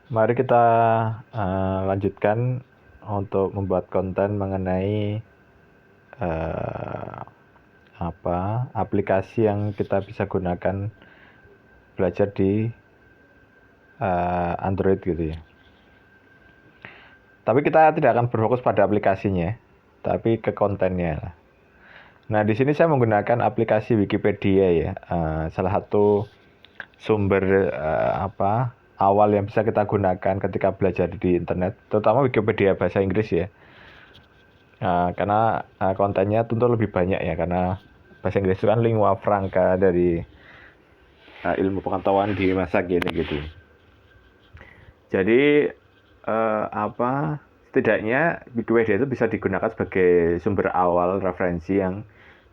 Mari kita lanjutkan untuk membuat konten mengenai aplikasi yang kita bisa gunakan belajar di Android gitu ya. Tapi kita tidak akan berfokus pada aplikasinya, tapi ke kontennya. Nah, di sini saya menggunakan aplikasi Wikipedia ya, salah satu sumber awal yang bisa kita gunakan ketika belajar di internet, terutama Wikipedia bahasa Inggris ya. Karena kontennya tentu lebih banyak ya, karena bahasa Inggris itu kan lingua franca dari ilmu pengetahuan di masa kini gitu. Jadi setidaknya Wikipedia itu bisa digunakan sebagai sumber awal referensi yang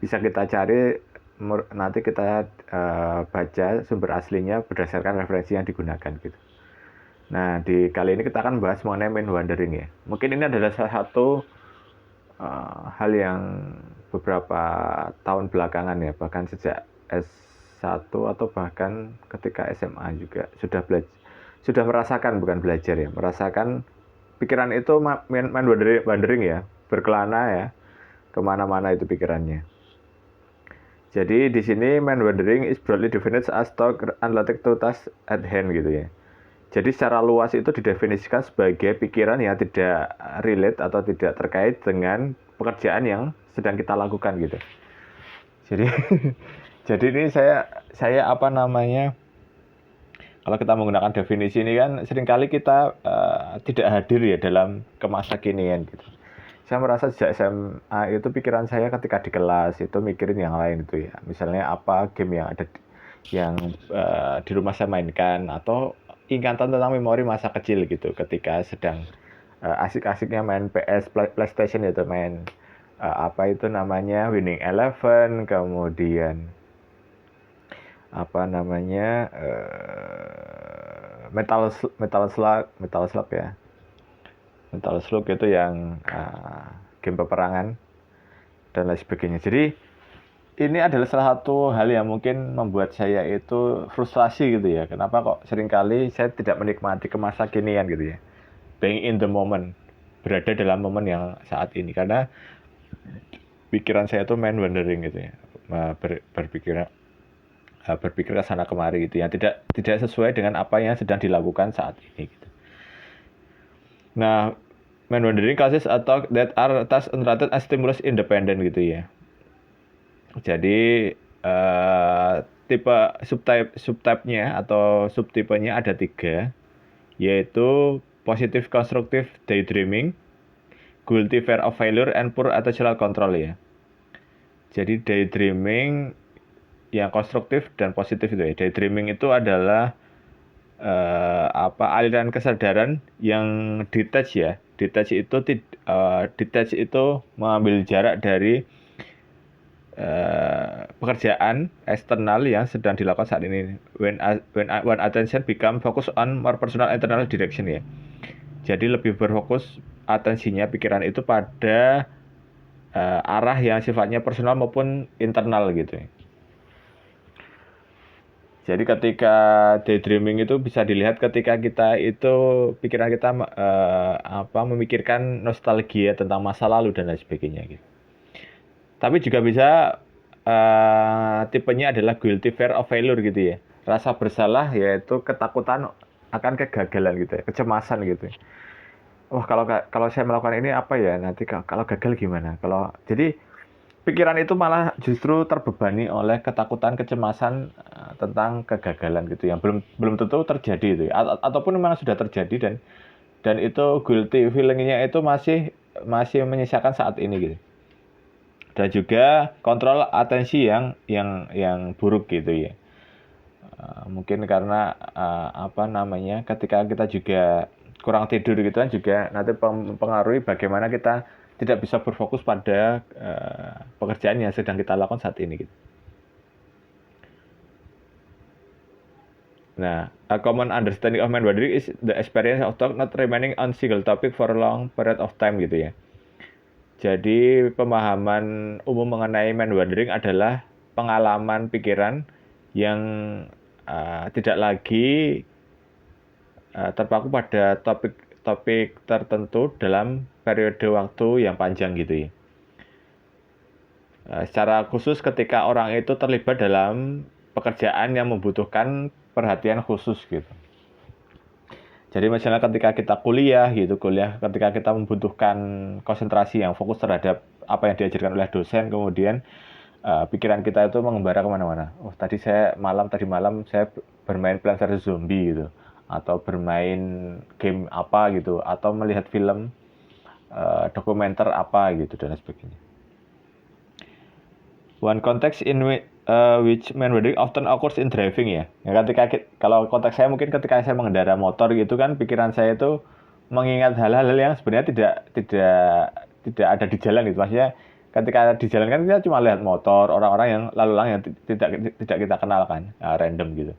bisa kita cari, nanti kita baca sumber aslinya berdasarkan referensi yang digunakan gitu. Nah, di kali ini kita akan bahas mengenai mind wandering ya. Mungkin ini adalah salah satu hal yang beberapa tahun belakangan ya, bahkan sejak S1 atau bahkan ketika SMA juga sudah merasakan, bukan belajar ya, merasakan pikiran itu main wandering ya, berkelana ya, kemana-mana itu pikirannya. Jadi di sini mind wandering is broadly defined as thought unrelated to task at hand gitu ya. Jadi secara luas itu didefinisikan sebagai pikiran yang tidak relate atau tidak terkait dengan pekerjaan yang sedang kita lakukan gitu. Jadi jadi ini saya kalau kita menggunakan definisi ini kan seringkali kita tidak hadir ya dalam kemasa kinian gitu. Saya merasa sejak SMA itu pikiran saya ketika di kelas itu mikirin yang lain itu ya. Misalnya apa game yang ada yang di rumah saya mainkan, atau ingatan tentang memori masa kecil gitu ketika sedang asik-asiknya main PlayStation itu, main apa itu namanya, Winning Eleven, kemudian apa namanya Metal Slug ya. Metal Slug itu yang game peperangan dan lain sebagainya. Jadi ini adalah salah satu hal yang mungkin membuat saya itu frustrasi gitu ya. Kenapa kok seringkali saya tidak menikmati kemasa kinian gitu ya. Being in the moment, berada dalam momen yang saat ini. Karena pikiran saya itu mind wandering gitu ya. Berpikir ke sana kemari gitu ya. Tidak sesuai dengan apa yang sedang dilakukan saat ini gitu. Nah, mind wandering causes a thought that are task unrelated and stimulus independent gitu ya. Jadi tipe subtype-nya atau subtipenya ada 3, yaitu positive constructive daydreaming, guilty fear of failure, and poor attentional control ya. Jadi daydreaming yang konstruktif dan positif itu ya. Daydreaming itu adalah aliran kesadaran yang detach ya. Detach itu mengambil jarak dari pekerjaan eksternal yang sedang dilakukan saat ini. When attention become focus on more personal internal direction ya. Jadi lebih berfokus atensinya, pikiran itu pada arah yang sifatnya personal maupun internal gitu ya. Jadi ketika daydreaming itu bisa dilihat ketika kita itu pikiran kita memikirkan nostalgia tentang masa lalu dan lain sebagainya gitu. Tapi juga bisa tipenya adalah guilty fear of failure gitu ya. Rasa bersalah yaitu ketakutan akan kegagalan gitu ya, kecemasan gitu. Wah, kalau saya melakukan ini apa ya nanti kalau gagal gimana? Jadi pikiran itu malah justru terbebani oleh ketakutan, kecemasan tentang kegagalan gitu yang belum tentu terjadi itu ya. Ataupun memang sudah terjadi dan itu guilty feeling-nya itu masih menyisakan saat ini gitu. Dan juga kontrol atensi yang buruk gitu ya. Mungkin karena ketika kita juga kurang tidur gitu kan, juga nanti mempengaruhi bagaimana kita tidak bisa berfokus pada pekerjaan yang sedang kita lakukan saat ini gitu. Nah, a common understanding of mind wandering is the experience of thought not remaining on single topic for a long period of time gitu ya. Jadi pemahaman umum mengenai mind wandering adalah pengalaman pikiran yang tidak lagi terpaku pada topik tertentu dalam periode waktu yang panjang gitu ya. Secara khusus ketika orang itu terlibat dalam pekerjaan yang membutuhkan perhatian khusus gitu. Jadi misalnya ketika kita kuliah ketika kita membutuhkan konsentrasi yang fokus terhadap apa yang diajarkan oleh dosen, kemudian pikiran kita itu mengembara kemana-mana. Oh tadi malam saya bermain Plants vs Zombie gitu, atau bermain game apa gitu, atau melihat film dokumenter apa gitu dan sebagainya. One context in which mind wandering often occurs in driving ya. Kalau konteks saya mungkin ketika saya mengendara motor gitu kan, pikiran saya itu mengingat hal-hal yang sebenarnya tidak ada di jalan gitu. Maksudnya ketika di jalan kan kita cuma lihat motor, orang-orang yang lalu lalang yang tidak kita kenal kan, random gitu.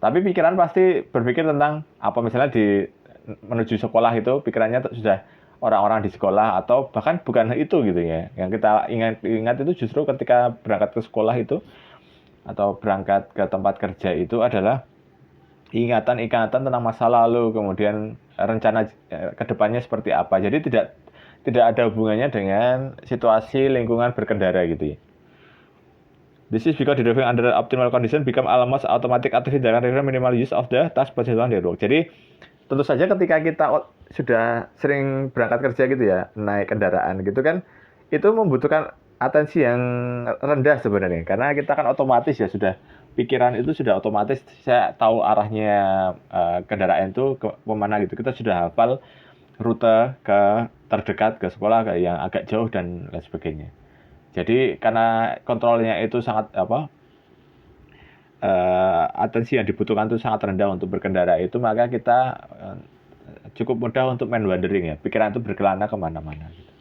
Tapi pikiran pasti berpikir tentang apa misalnya menuju sekolah itu pikirannya sudah orang-orang di sekolah, atau bahkan bukan itu gitu ya. Yang kita ingat itu justru ketika berangkat ke sekolah itu atau berangkat ke tempat kerja itu adalah ingatan-ingatan tentang masa lalu, kemudian rencana kedepannya seperti apa. Jadi tidak ada hubungannya dengan situasi lingkungan berkendara gitu ya. This is because the driving under optimal condition become almost automatic activity dengan minimal use of the task possible on the road. Jadi tentu saja ketika kita sudah sering berangkat kerja gitu ya, naik kendaraan gitu kan, itu membutuhkan atensi yang rendah sebenarnya, karena kita kan otomatis ya, pikiran itu sudah otomatis, saya tahu arahnya kendaraan itu kemana gitu, kita sudah hafal rute terdekat ke sekolah yang agak jauh dan lain sebagainya. Jadi karena kontrolnya itu sangat atensi yang dibutuhkan itu sangat rendah untuk berkendara itu, maka kita cukup mudah untuk mind wandering ya, pikiran itu berkelana kemana-mana gitu.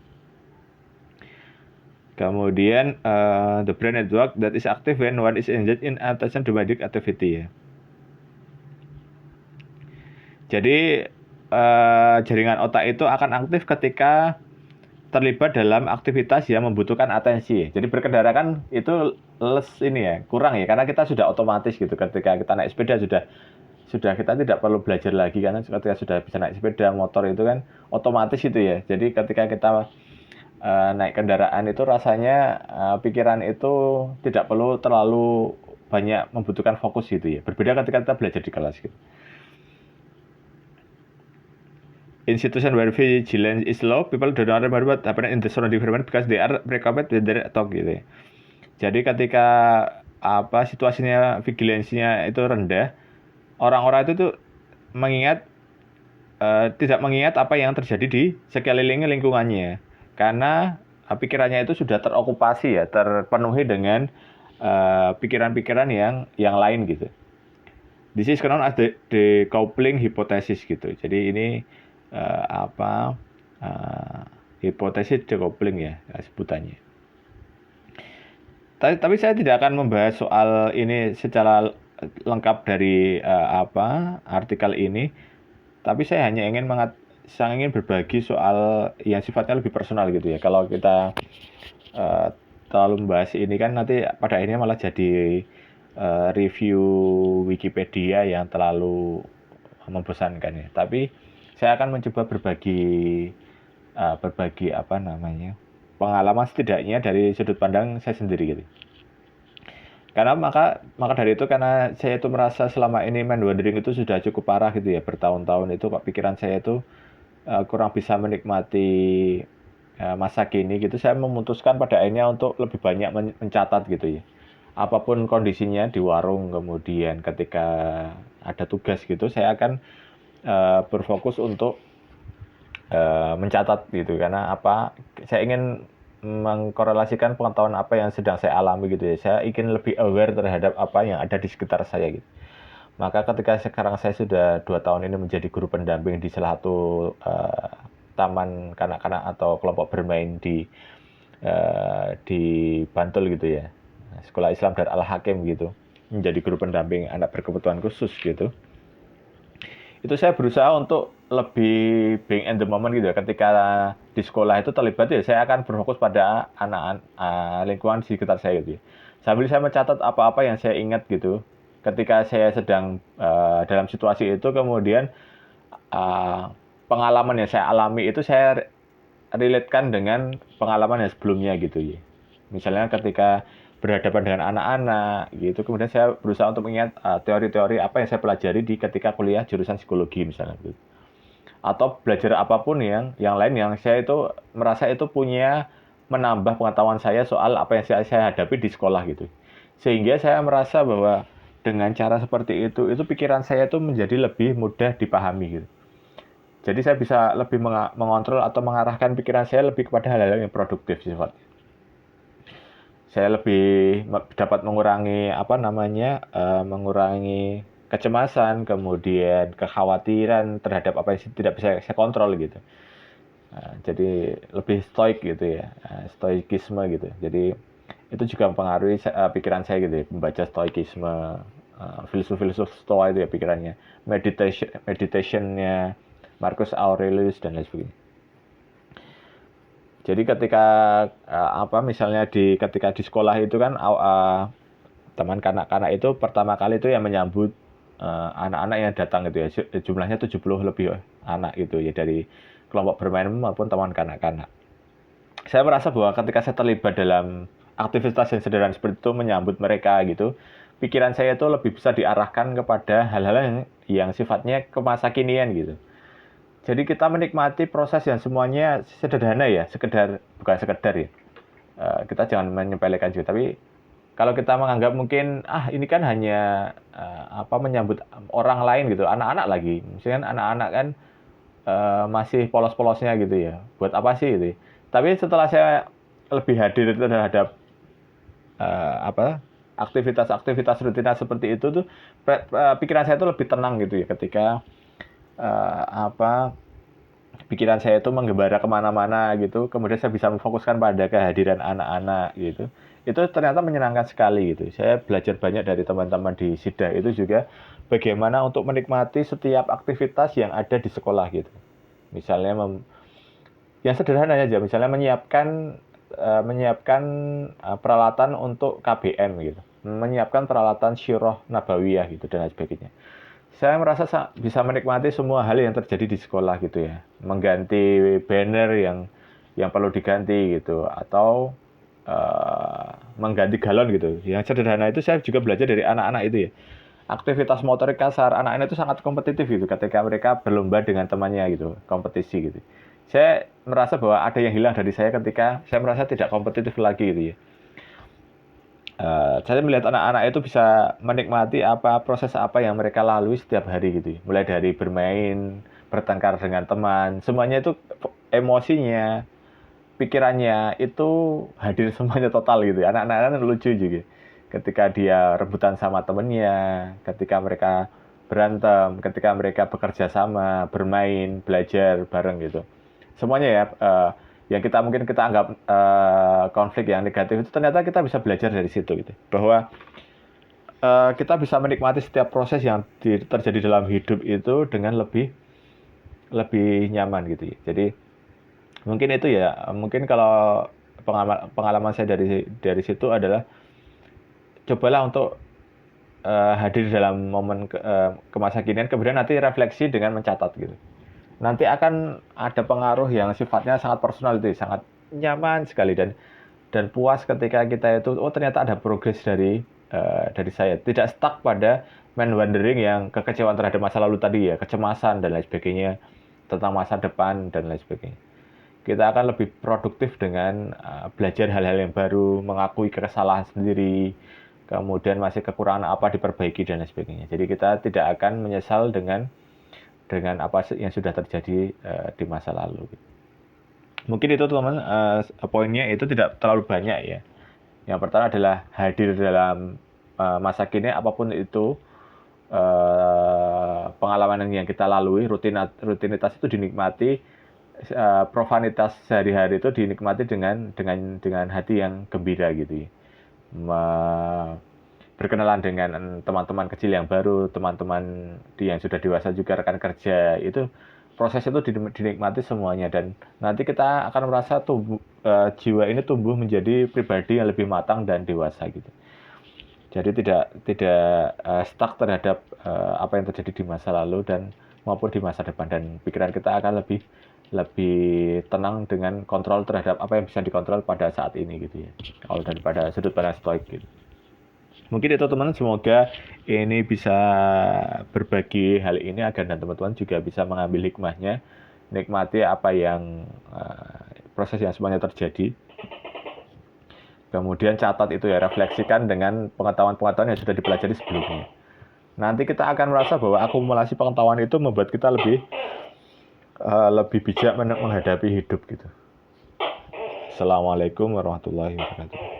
Kemudian the brain network that is active when one is engaged in attention demanding activity ya. Jadi jaringan otak itu akan aktif ketika terlibat dalam aktivitas yang membutuhkan atensi. Jadi berkendara kan itu kurang ya, karena kita sudah otomatis gitu. Ketika kita naik sepeda sudah kita tidak perlu belajar lagi, karena ketika sudah bisa naik sepeda motor itu kan otomatis itu ya. Jadi ketika kita naik kendaraan itu rasanya pikiran itu tidak perlu terlalu banyak membutuhkan fokus gitu ya. Berbeda ketika kita belajar di kelas gitu. In situation where vigilance is low, people do not remember what happened in the surrounding environment because they are preoccupied with their talk gitu ya. Jadi ketika situasinya vigilansinya itu rendah, orang-orang itu tuh tidak mengingat apa yang terjadi di sekeliling lingkungannya, karena pikirannya itu sudah terokupasi ya, terpenuhi dengan pikiran-pikiran yang lain gitu. This is known as the decoupling hypothesis gitu. Jadi ini hipotesis decoupling ya sebutannya. Tapi saya tidak akan membahas soal ini secara lengkap dari artikel ini. Tapi saya hanya ingin berbagi soal yang sifatnya lebih personal gitu ya. Kalau kita terlalu membahas ini kan nanti pada akhirnya malah jadi review Wikipedia yang terlalu membosankan ya. Tapi saya akan mencoba berbagi pengalaman setidaknya dari sudut pandang saya sendiri gitu. Karena maka dari itu, karena saya itu merasa selama ini mind wandering itu sudah cukup parah gitu ya, bertahun-tahun itu pikiran saya itu kurang bisa menikmati masa kini gitu, saya memutuskan pada akhirnya untuk lebih banyak mencatat gitu ya. Apapun kondisinya di warung, kemudian ketika ada tugas gitu, saya akan berfokus untuk mencatat gitu, karena saya ingin mengkorelasikan pengetahuan apa yang sedang saya alami gitu ya. Saya ingin lebih aware terhadap apa yang ada di sekitar saya gitu. Maka ketika sekarang saya sudah 2 tahun ini menjadi guru pendamping di salah satu taman kanak-kanak atau kelompok bermain di Bantul gitu ya, Sekolah Islam Dar Al-Hakim gitu, menjadi guru pendamping anak berkebutuhan khusus gitu. Itu saya berusaha untuk lebih being in the moment gitu ya. Ketika di sekolah itu terlibat ya, saya akan berfokus pada anak-anak lingkungan di sekitar saya gitu ya. Sambil saya mencatat apa-apa yang saya ingat gitu. Ketika saya sedang dalam situasi itu, kemudian pengalaman yang saya alami itu saya relate-kan dengan pengalaman yang sebelumnya gitu ya. Misalnya ketika berhadapan dengan anak-anak gitu, kemudian saya berusaha untuk mengingat teori-teori apa yang saya pelajari di ketika kuliah jurusan psikologi misalnya gitu. Atau belajar apapun yang lain yang saya itu merasa itu punya menambah pengetahuan saya soal apa yang saya hadapi di sekolah gitu. Sehingga saya merasa bahwa dengan cara seperti itu pikiran saya itu menjadi lebih mudah dipahami gitu. Jadi saya bisa lebih mengontrol atau mengarahkan pikiran saya lebih kepada hal-hal yang produktif sifatnya. Saya lebih dapat mengurangi mengurangi kecemasan, kemudian kekhawatiran terhadap apa yang tidak bisa saya kontrol gitu. Jadi lebih stoik gitu ya, stoikisme gitu. Jadi itu juga mempengaruhi pikiran saya gitu ya, membaca stoikisme, filsuf-filsuf stoa itu ya pikirannya, meditationnya Marcus Aurelius dan lain sebagainya. Jadi ketika misalnya ketika di sekolah itu kan teman kanak-kanak itu pertama kali itu yang menyambut anak-anak yang datang gitu ya. Jumlahnya 70 lebih anak gitu ya dari kelompok bermain maupun teman kanak-kanak. Saya merasa bahwa ketika saya terlibat dalam aktivitas yang sederhana seperti itu menyambut mereka gitu, pikiran saya itu lebih bisa diarahkan kepada hal-hal yang sifatnya kemasa kinian gitu. Jadi kita menikmati proses yang semuanya sederhana ya, bukan sekedar ya. Kita jangan menyepelekan juga, tapi kalau kita menganggap mungkin ini kan hanya menyambut orang lain gitu, anak-anak lagi. Misalnya anak-anak kan masih polos-polosnya gitu ya. Buat apa sih itu? Tapi setelah saya lebih hadir terhadap aktivitas-aktivitas rutinitas seperti itu tuh pikiran saya tuh lebih tenang gitu ya ketika pikiran saya itu menggembara kemana-mana gitu, kemudian saya bisa memfokuskan pada kehadiran anak-anak gitu. Itu ternyata menyenangkan sekali gitu. Saya belajar banyak dari teman-teman di SIDA itu juga bagaimana untuk menikmati setiap aktivitas yang ada di sekolah gitu. Misalnya yang sederhana aja, misalnya menyiapkan peralatan untuk KBM gitu, menyiapkan peralatan syirah nabawiyah gitu dan lain sebagainya. Saya merasa bisa menikmati semua hal yang terjadi di sekolah gitu ya. Mengganti banner yang perlu diganti gitu, atau mengganti galon gitu. Yang sederhana itu saya juga belajar dari anak-anak itu ya. Aktivitas motorik kasar anak-anak itu sangat kompetitif gitu ketika mereka berlomba dengan temannya gitu, kompetisi gitu. Saya merasa bahwa ada yang hilang dari saya ketika saya merasa tidak kompetitif lagi gitu ya. Saya melihat anak-anak itu bisa menikmati proses apa yang mereka lalui setiap hari gitu. Mulai dari bermain, bertengkar dengan teman, semuanya itu emosinya, pikirannya itu hadir semuanya total gitu. Anak-anak kan lucu juga. Ketika dia rebutan sama temennya, ketika mereka berantem, ketika mereka bekerja sama, bermain, belajar bareng gitu. Semuanya ya, yang mungkin kita anggap konflik yang negatif itu ternyata kita bisa belajar dari situ gitu, bahwa kita bisa menikmati setiap proses yang terjadi dalam hidup itu dengan lebih nyaman gitu ya. Jadi mungkin itu ya, mungkin kalau pengalaman saya dari situ adalah cobalah untuk hadir dalam momen kemasa kinian, kemudian nanti refleksi dengan mencatat gitu. Nanti akan ada pengaruh yang sifatnya sangat personal itu, sangat nyaman sekali dan puas ketika kita itu ternyata ada progres dari saya. Tidak stuck pada mind wandering yang kekecewaan terhadap masa lalu tadi ya, kecemasan dan lain sebagainya, tentang masa depan dan lain sebagainya. Kita akan lebih produktif dengan belajar hal-hal yang baru, mengakui kesalahan sendiri, kemudian masih kekurangan apa diperbaiki dan lain sebagainya. Jadi kita tidak akan menyesal dengan apa yang sudah terjadi di masa lalu. Mungkin itu teman-teman, poinnya itu tidak terlalu banyak ya. Yang pertama adalah hadir dalam masa kini apapun itu, pengalaman yang kita lalui, rutinitas itu dinikmati, profanitas sehari-hari itu dinikmati dengan hati yang gembira gitu ya. Berkenalan dengan teman-teman kecil yang baru, teman-teman yang sudah dewasa juga, rekan kerja, itu proses itu dinikmati semuanya, dan nanti kita akan merasa jiwa ini tumbuh menjadi pribadi yang lebih matang dan dewasa gitu. Jadi tidak stuck terhadap apa yang terjadi di masa lalu, dan maupun di masa depan, dan pikiran kita akan lebih tenang dengan kontrol terhadap apa yang bisa dikontrol pada saat ini gitu ya, kalau daripada sudut pandang stoik gitu. Mungkin itu teman-teman, semoga ini bisa berbagi hal ini agar teman-teman juga bisa mengambil hikmahnya, nikmati apa yang proses yang semuanya terjadi. Kemudian catat itu ya, refleksikan dengan pengetahuan-pengetahuan yang sudah dipelajari sebelumnya. Nanti kita akan merasa bahwa akumulasi pengetahuan itu membuat kita lebih bijak menghadapi hidup gitu. Assalamualaikum warahmatullahi wabarakatuh.